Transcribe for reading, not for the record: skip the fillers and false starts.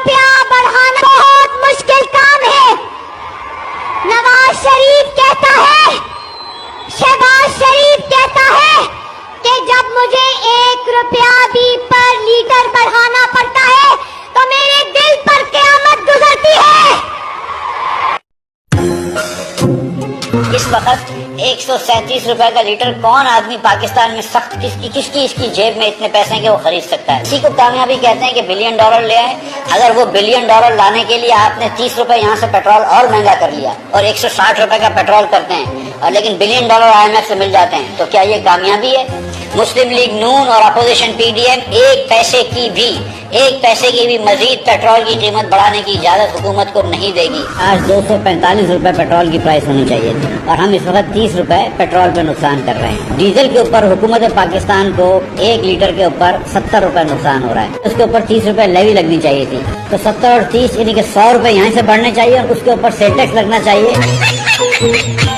रुपया बढ़ाना बहुत मुश्किल काम है। नवाज शरीफ कहता है, शहबाज शरीफ कहता है कि जब मुझे 1 रुपया भी पर लीटर बढ़ाना पड़ता है तो मेरे दिल पर क़यामत गुजरती है। इस वक्त 137 रुपए का लीटर कौन आदमी पाकिस्तान में सख्त किसकी इसकी जेब में इतने पैसे हैं कि वो खरीद सकता है। इसी को कामयाबी कहते हैं कि बिलियन डॉलर ले आए। अगर वो बिलियन डॉलर लाने के लिए आपने 30 रुपए यहाँ से पेट्रोल और महंगा कर लिया और 160 रुपए का पेट्रोल करते हैं और लेकिन बिलियन डॉलर IMF से मिल जाते हैं, तो क्या ये कामयाबी है? मुस्लिम लीग नून और अपोजिशन PDM एक पैसे की भी मजीद पेट्रोल की कीमत बढ़ाने की इजाजत हुकूमत को नहीं देगी। आज 245 रुपए पेट्रोल की प्राइस होनी चाहिए थी और हम इस वक्त 30 रुपए पेट्रोल पे नुकसान कर रहे हैं। डीजल के ऊपर हुकूमत पाकिस्तान को 1 लीटर के ऊपर 70 रुपए नुकसान हो रहा है। उसके ऊपर 30 रुपए लेवी लगनी चाहिए थी, तो 70 और 30 यानी कि 100 रुपए यहाँ से बढ़ने चाहिए और उसके ऊपर सेल टैक्स लगना चाहिए।